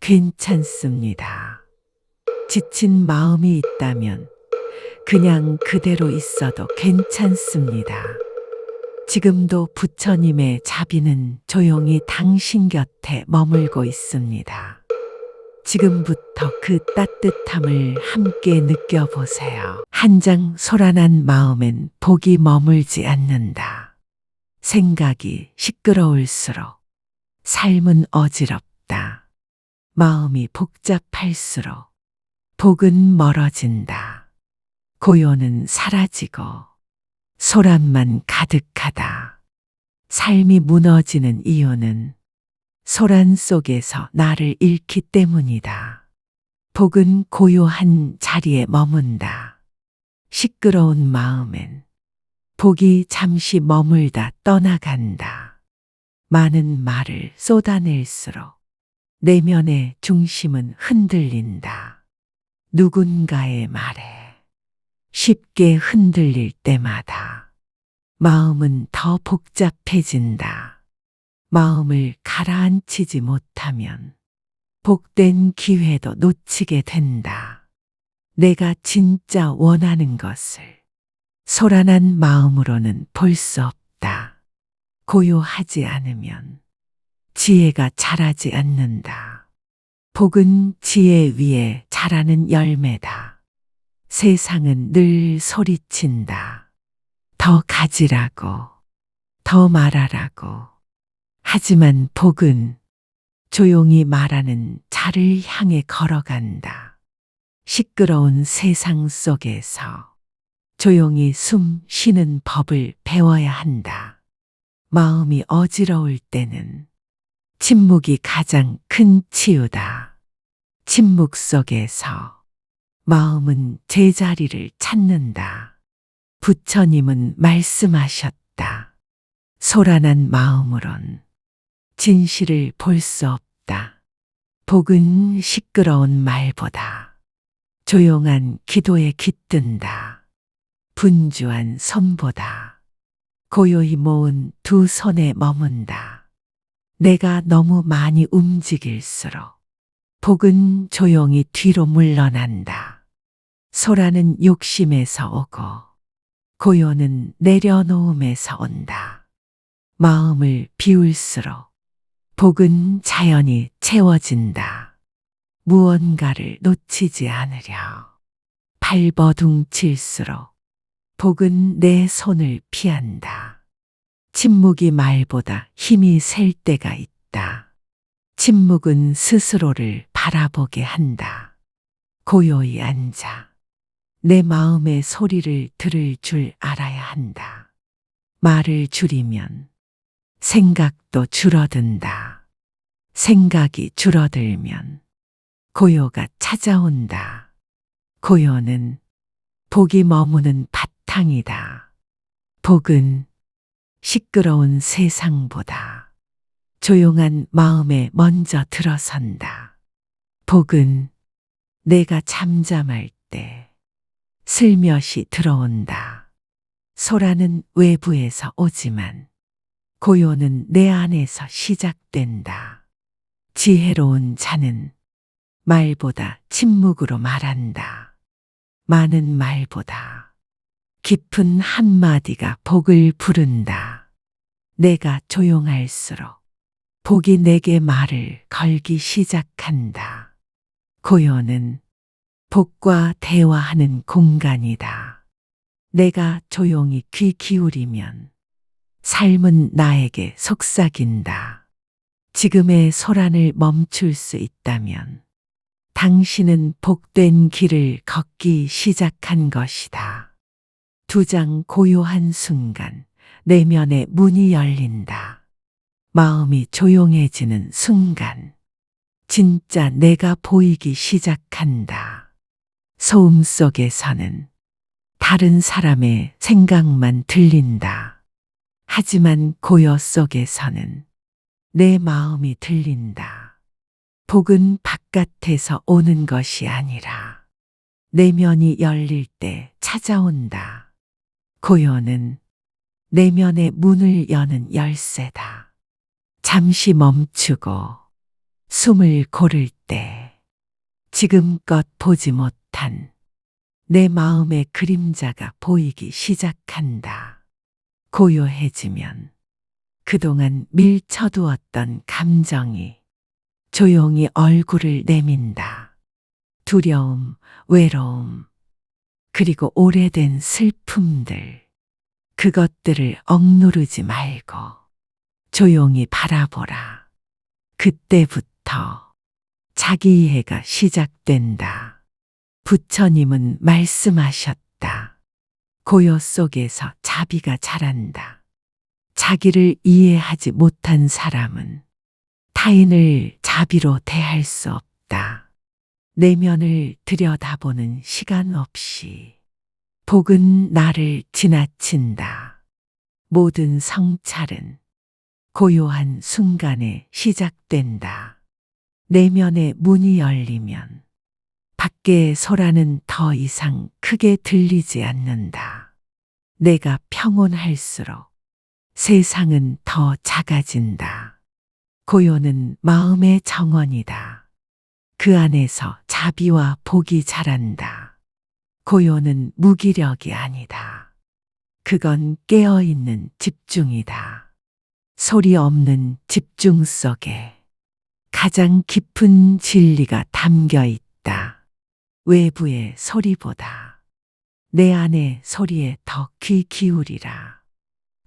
괜찮습니다. 지친 마음이 있다면 그냥 그대로 있어도 괜찮습니다. 지금도 부처님의 자비는 조용히 당신 곁에 머물고 있습니다. 지금부터 그 따뜻함을 함께 느껴보세요. 한장 소란한 마음엔 복이 머물지 않는다. 생각이 시끄러울수록 삶은 어지럽다. 마음이 복잡할수록 복은 멀어진다. 고요는 사라지고 소란만 가득하다. 삶이 무너지는 이유는 소란 속에서 나를 잃기 때문이다. 복은 고요한 자리에 머문다. 시끄러운 마음엔 복이 잠시 머물다 떠나간다. 많은 말을 쏟아낼수록 내면의 중심은 흔들린다. 누군가의 말에 쉽게 흔들릴 때마다 마음은 더 복잡해진다. 마음을 가라앉히지 못하면 복된 기회도 놓치게 된다. 내가 진짜 원하는 것을 소란한 마음으로는 볼 수 없다. 고요하지 않으면 지혜가 자라지 않는다. 복은 지혜 위에 자라는 열매다. 세상은 늘 소리친다. 더 가지라고, 더 말하라고. 하지만 복은 조용히 말하는 자를 향해 걸어간다. 시끄러운 세상 속에서 조용히 숨 쉬는 법을 배워야 한다. 마음이 어지러울 때는 침묵이 가장 큰 치유다. 침묵 속에서 마음은 제자리를 찾는다. 부처님은 말씀하셨다. 소란한 마음으론 진실을 볼 수 없다. 복은 시끄러운 말보다 조용한 기도에 깃든다. 분주한 손보다 고요히 모은 두 손에 머문다. 내가 너무 많이 움직일수록 복은 조용히 뒤로 물러난다. 소란은 욕심에서 오고 고요는 내려놓음에서 온다. 마음을 비울수록 복은 자연히 채워진다. 무언가를 놓치지 않으려 발버둥칠수록 복은 내 손을 피한다. 침묵이 말보다 힘이 셀 때가 있다. 침묵은 스스로를 바라보게 한다. 고요히 앉아 내 마음의 소리를 들을 줄 알아야 한다. 말을 줄이면 생각도 줄어든다. 생각이 줄어들면 고요가 찾아온다. 고요는 복이 머무는 바탕이다. 복은 시끄러운 세상보다 조용한 마음에 먼저 들어선다. 복은 내가 잠잠할 때 슬며시 들어온다. 소란은 외부에서 오지만 고요는 내 안에서 시작된다. 지혜로운 자는 말보다 침묵으로 말한다. 많은 말보다 깊은 한마디가 복을 부른다. 내가 조용할수록 복이 내게 말을 걸기 시작한다. 고요는 복과 대화하는 공간이다. 내가 조용히 귀 기울이면 삶은 나에게 속삭인다. 지금의 소란을 멈출 수 있다면 당신은 복된 길을 걷기 시작한 것이다. 두 장 고요한 순간 내면의 문이 열린다. 마음이 조용해지는 순간 진짜 내가 보이기 시작한다. 소음 속에서는 다른 사람의 생각만 들린다. 하지만 고요 속에서는 내 마음이 들린다. 복은 바깥에서 오는 것이 아니라 내면이 열릴 때 찾아온다. 고요는 내면의 문을 여는 열쇠다. 잠시 멈추고 숨을 고를 때 지금껏 보지 못한 내 마음의 그림자가 보이기 시작한다. 고요해지면 그동안 밀쳐두었던 감정이 조용히 얼굴을 내민다. 두려움, 외로움, 그리고 오래된 슬픔들. 그것들을 억누르지 말고 조용히 바라보라. 그때부터 자기 이해가 시작된다. 부처님은 말씀하셨다. 고요 속에서 자비가 자란다. 자기를 이해하지 못한 사람은 타인을 자비로 대할 수 없다. 내면을 들여다보는 시간 없이 복은 나를 지나친다. 모든 성찰은 고요한 순간에 시작된다. 내면의 문이 열리면 밖의 소라는 더 이상 크게 들리지 않는다. 내가 평온할수록 세상은 더 작아진다. 고요는 마음의 정원이다. 그 안에서 자비와 복이 자란다. 고요는 무기력이 아니다. 그건 깨어있는 집중이다. 소리 없는 집중 속에 가장 깊은 진리가 담겨 있다. 외부의 소리보다 내 안의 소리에 더 귀 기울이라.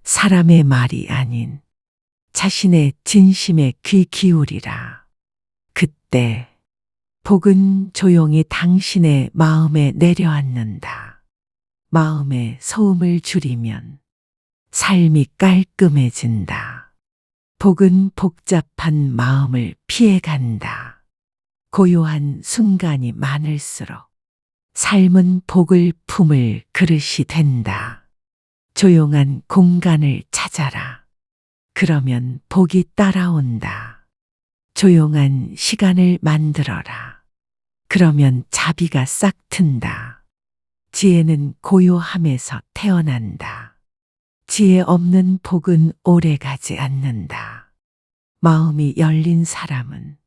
사람의 말이 아닌 자신의 진심에 귀 기울이라. 그때 복은 조용히 당신의 마음에 내려앉는다. 마음의 소음을 줄이면 삶이 깔끔해진다. 복은 복잡한 마음을 피해간다. 고요한 순간이 많을수록 삶은 복을 품을 그릇이 된다. 조용한 공간을 찾아라. 그러면 복이 따라온다. 조용한 시간을 만들어라. 그러면 자비가 싹 튼다. 지혜는 고요함에서 태어난다. 지혜 없는 복은 오래가지 않는다. 마음이 열린 사람은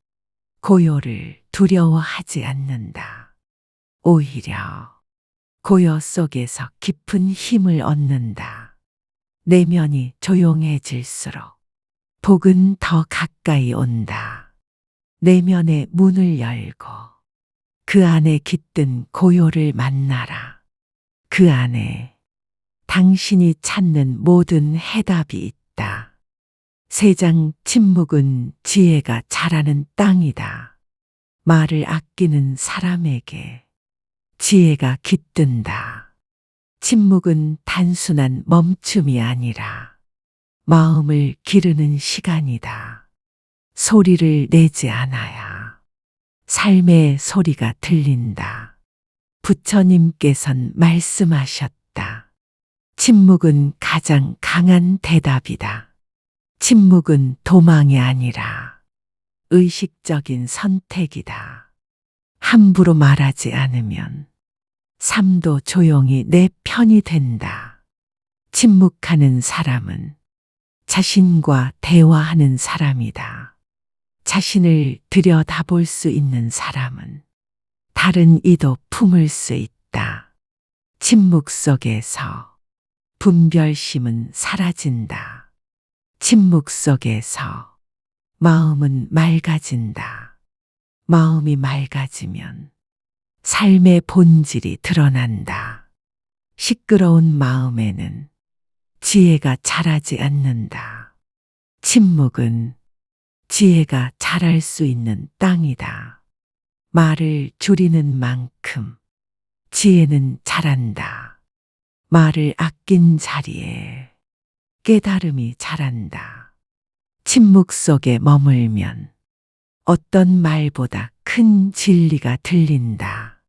고요를 두려워하지 않는다. 오히려 고요 속에서 깊은 힘을 얻는다. 내면이 조용해질수록 복은 더 가까이 온다. 내면의 문을 열고 그 안에 깃든 고요를 만나라. 그 안에 당신이 찾는 모든 해답이 있다. 세장 침묵은 지혜가 자라는 땅이다. 말을 아끼는 사람에게 지혜가 깃든다. 침묵은 단순한 멈춤이 아니라 마음을 기르는 시간이다. 소리를 내지 않아야 삶의 소리가 들린다. 부처님께선 말씀하셨다. 침묵은 가장 강한 대답이다. 침묵은 도망이 아니라 의식적인 선택이다. 함부로 말하지 않으면 삶도 조용히 내 편이 된다. 침묵하는 사람은 자신과 대화하는 사람이다. 자신을 들여다볼 수 있는 사람은 다른 이도 품을 수 있다. 침묵 속에서 분별심은 사라진다. 침묵 속에서 마음은 맑아진다. 마음이 맑아지면 삶의 본질이 드러난다. 시끄러운 마음에는 지혜가 자라지 않는다. 침묵은 지혜가 자랄 수 있는 땅이다. 말을 줄이는 만큼 지혜는 자란다. 말을 아낀 자리에 깨달음이 자란다. 침묵 속에 머물면 어떤 말보다 큰 진리가 들린다.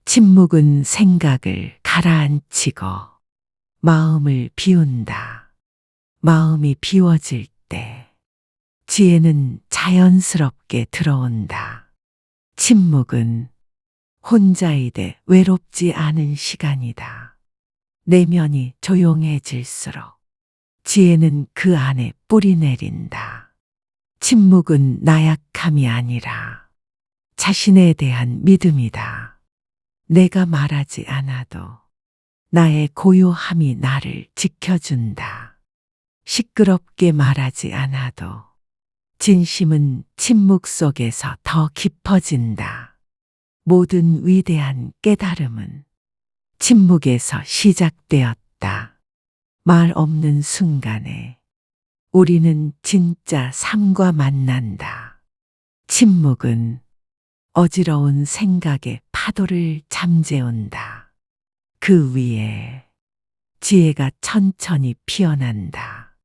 침묵은 생각을 가라앉히고 마음을 비운다. 마음이 비워질 때 지혜는 자연스럽게 들어온다. 침묵은 혼자이되 외롭지 않은 시간이다. 내면이 조용해질수록 지혜는 그 안에 뿌리 내린다. 침묵은 나약함이 아니라 자신에 대한 믿음이다. 내가 말하지 않아도 나의 고요함이 나를 지켜준다. 시끄럽게 말하지 않아도 진심은 침묵 속에서 더 깊어진다. 모든 위대한 깨달음은 침묵에서 시작되었다. 말 없는 순간에 우리는 진짜 삶과 만난다. 침묵은 어지러운 생각의 파도를 잠재운다. 그 위에 지혜가 천천히 피어난다.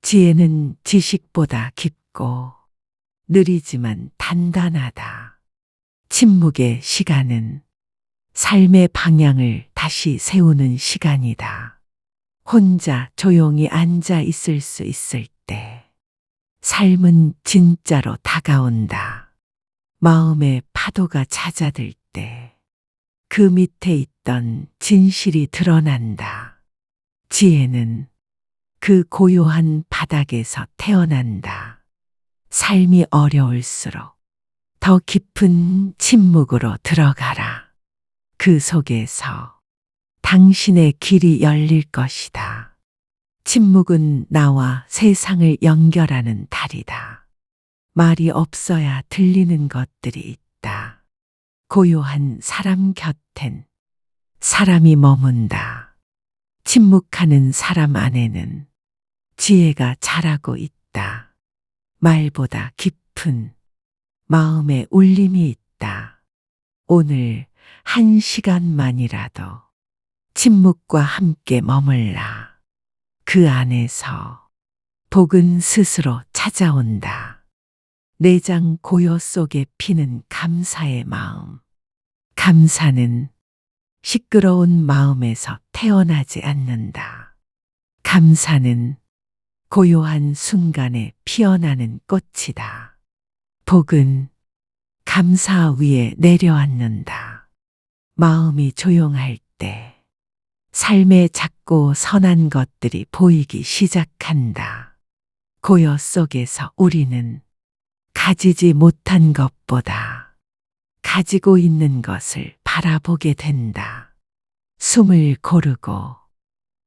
지혜는 지식보다 깊고 느리지만 단단하다. 침묵의 시간은 삶의 방향을 다시 세우는 시간이다. 혼자 조용히 앉아 있을 수 있을 때 삶은 진짜로 다가온다. 마음의 파도가 잦아들 때 그 밑에 있던 진실이 드러난다. 지혜는 그 고요한 바닥에서 태어난다. 삶이 어려울수록 더 깊은 침묵으로 들어가라. 그 속에서 당신의 길이 열릴 것이다. 침묵은 나와 세상을 연결하는 달이다. 말이 없어야 들리는 것들이 있다. 고요한 사람 곁엔 사람이 머문다. 침묵하는 사람 안에는 지혜가 자라고 있다. 말보다 깊은 마음의 울림이 있다. 오늘 1시간만이라도 침묵과 함께 머물라. 그 안에서 복은 스스로 찾아온다. 내장 고요 속에 피는 감사의 마음. 감사는 시끄러운 마음에서 태어나지 않는다. 감사는 고요한 순간에 피어나는 꽃이다. 복은 감사 위에 내려앉는다. 마음이 조용할 때 삶의 작고 선한 것들이 보이기 시작한다. 고요 속에서 우리는 가지지 못한 것보다 가지고 있는 것을 바라보게 된다. 숨을 고르고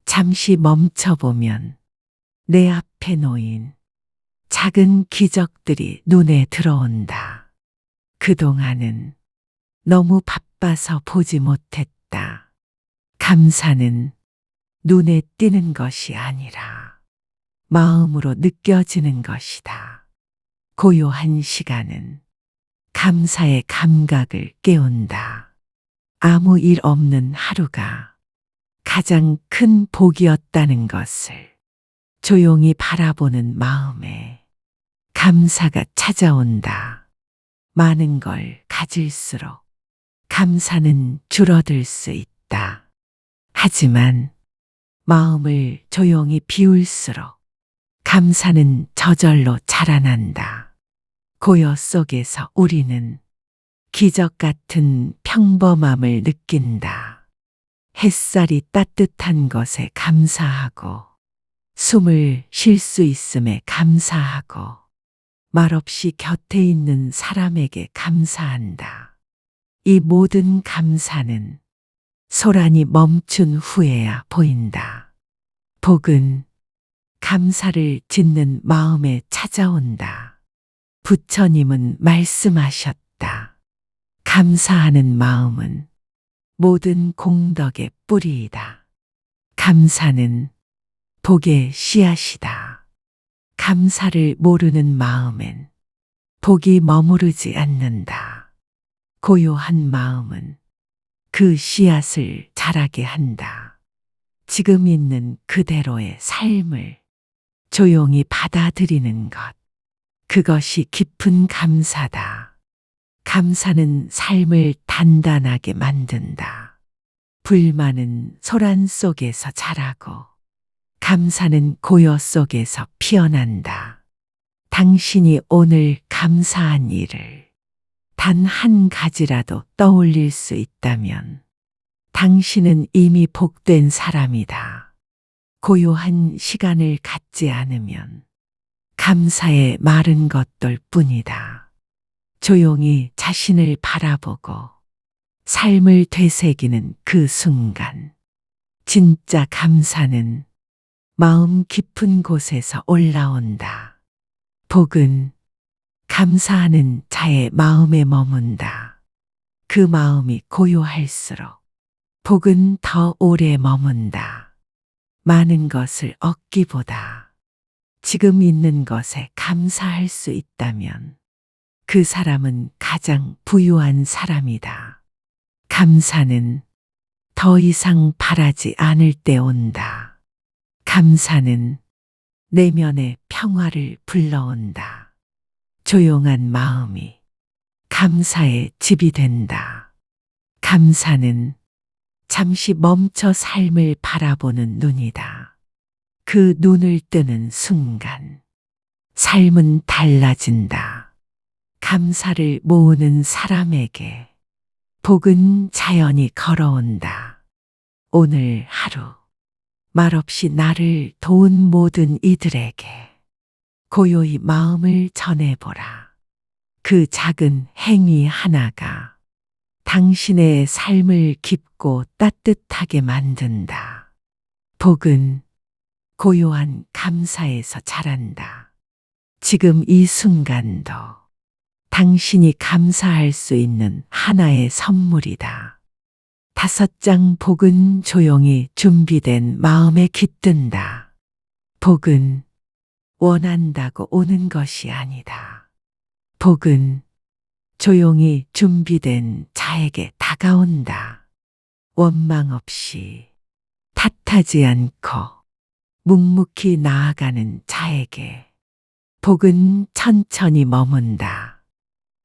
잠시 멈춰보면 내 앞에 놓인 작은 기적들이 눈에 들어온다. 그동안은 너무 바빠서 보지 못했다. 감사는 눈에 띄는 것이 아니라 마음으로 느껴지는 것이다. 고요한 시간은 감사의 감각을 깨운다. 아무 일 없는 하루가 가장 큰 복이었다는 것을 조용히 바라보는 마음에 감사가 찾아온다. 많은 걸 가질수록 감사는 줄어들 수 있다. 하지만 마음을 조용히 비울수록 감사는 저절로 자라난다. 고요 속에서 우리는 기적 같은 평범함을 느낀다. 햇살이 따뜻한 것에 감사하고, 숨을 쉴 수 있음에 감사하고, 말없이 곁에 있는 사람에게 감사한다. 이 모든 감사는 소란이 멈춘 후에야 보인다. 복은 감사를 짓는 마음에 찾아온다. 부처님은 말씀하셨다. 감사하는 마음은 모든 공덕의 뿌리이다. 감사는 복의 씨앗이다. 감사를 모르는 마음엔 복이 머무르지 않는다. 고요한 마음은 그 씨앗을 자라게 한다. 지금 있는 그대로의 삶을 조용히 받아들이는 것. 그것이 깊은 감사다. 감사는 삶을 단단하게 만든다. 불만은 소란 속에서 자라고, 감사는 고요 속에서 피어난다. 당신이 오늘 감사한 일을 단 한 가지라도 떠올릴 수 있다면 당신은 이미 복된 사람이다. 고요한 시간을 갖지 않으면 감사의 마른 것들 뿐이다. 조용히 자신을 바라보고 삶을 되새기는 그 순간, 진짜 감사는 마음 깊은 곳에서 올라온다. 복은 감사하는 자의 마음에 머문다. 그 마음이 고요할수록 복은 더 오래 머문다. 많은 것을 얻기보다 지금 있는 것에 감사할 수 있다면 그 사람은 가장 부유한 사람이다. 감사는 더 이상 바라지 않을 때 온다. 감사는 내면의 평화를 불러온다. 조용한 마음이 감사의 집이 된다. 감사는 잠시 멈춰 삶을 바라보는 눈이다. 그 눈을 뜨는 순간 삶은 달라진다. 감사를 모으는 사람에게 복은 자연히 걸어온다. 오늘 하루 말없이 나를 도운 모든 이들에게 고요히 마음을 전해보라. 그 작은 행위 하나가 당신의 삶을 깊고 따뜻하게 만든다. 복은 고요한 감사에서 자란다. 지금 이 순간도 당신이 감사할 수 있는 하나의 선물이다. 5장 복은 조용히 준비된 마음에 깃든다. 복은 원한다고 오는 것이 아니다. 복은 조용히 준비된 자에게 다가온다. 원망 없이 탓하지 않고 묵묵히 나아가는 자에게 복은 천천히 머문다.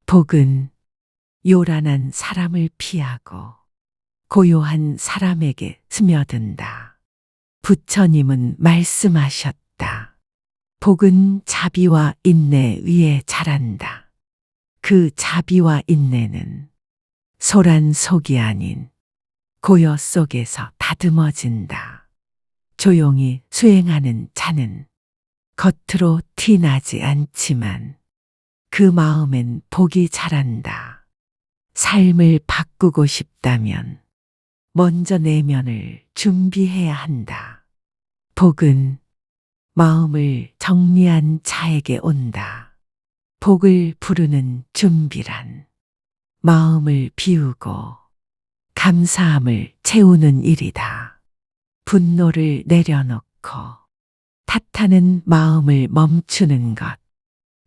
복은 요란한 사람을 피하고 고요한 사람에게 스며든다. 부처님은 말씀하셨다. 복은 자비와 인내 위에 자란다. 그 자비와 인내는 소란 속이 아닌 고요 속에서 다듬어진다. 조용히 수행하는 자는 겉으로 티 나지 않지만 그 마음엔 복이 자란다. 삶을 바꾸고 싶다면 먼저 내면을 준비해야 한다. 복은 마음을 정리한 자에게 온다. 복을 부르는 준비란 마음을 비우고 감사함을 채우는 일이다. 분노를 내려놓고 탓하는 마음을 멈추는 것,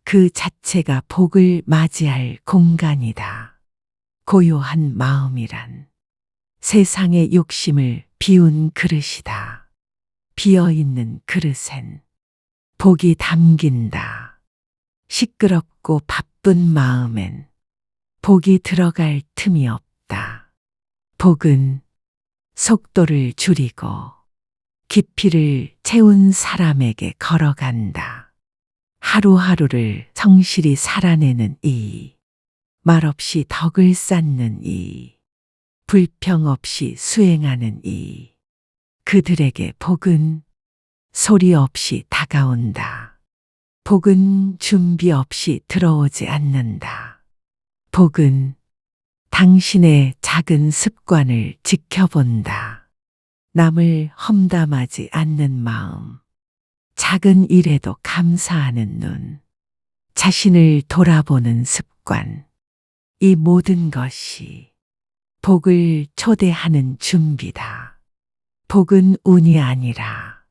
그 자체가 복을 맞이할 공간이다. 고요한 마음이란 세상의 욕심을 비운 그릇이다. 비어있는 그릇엔 복이 담긴다. 시끄럽고 바쁜 마음엔 복이 들어갈 틈이 없다. 복은 속도를 줄이고 깊이를 채운 사람에게 걸어간다. 하루하루를 성실히 살아내는 이, 말없이 덕을 쌓는 이, 불평 없이 수행하는 이, 그들에게 복은 소리 없이 다가온다. 복은 준비 없이 들어오지 않는다. 복은 당신의 작은 습관을 지켜본다. 남을 험담하지 않는 마음, 작은 일에도 감사하는 눈, 자신을 돌아보는 습관, 이 모든 것이 복을 초대하는 준비다. 복은 운이 아니라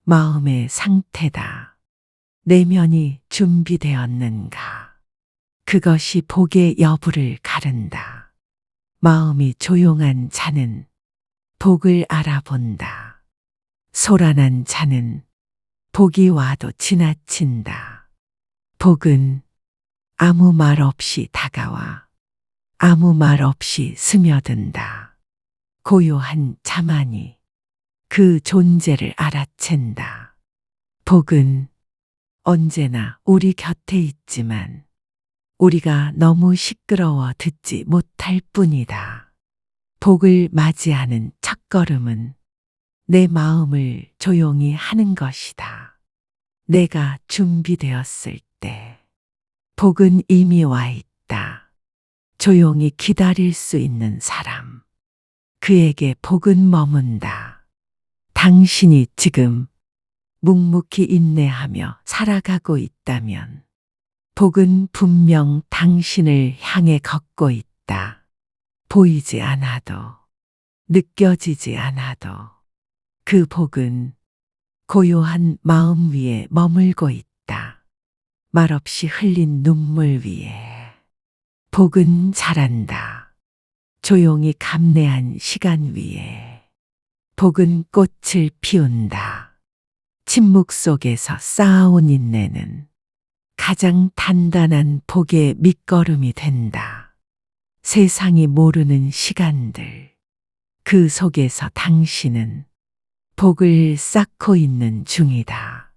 마음의 상태다. 내면이 준비되었는가? 그것이 복의 여부를 가른다. 마음이 조용한 자는 복을 알아본다. 소란한 자는 복이 와도 지나친다. 복은 아무 말 없이 다가와 아무 말 없이 스며든다. 고요한 자만이 그 존재를 알아챈다. 복은 언제나 우리 곁에 있지만 우리가 너무 시끄러워 듣지 못할 뿐이다. 복을 맞이하는 첫걸음은 내 마음을 조용히 하는 것이다. 내가 준비되었을 때 복은 이미 와 있다. 조용히 기다릴 수 있는 사람. 그에게 복은 머문다. 당신이 지금 묵묵히 인내하며 살아가고 있다면 복은 분명 당신을 향해 걷고 있다. 보이지 않아도, 느껴지지 않아도 그 복은 고요한 마음 위에 머물고 있다. 말없이 흘린 눈물 위에. 복은 자란다. 조용히 감내한 시간 위에. 복은 꽃을 피운다. 침묵 속에서 쌓아온 인내는 가장 단단한 복의 밑거름이 된다. 세상이 모르는 시간들. 그 속에서 당신은 복을 쌓고 있는 중이다.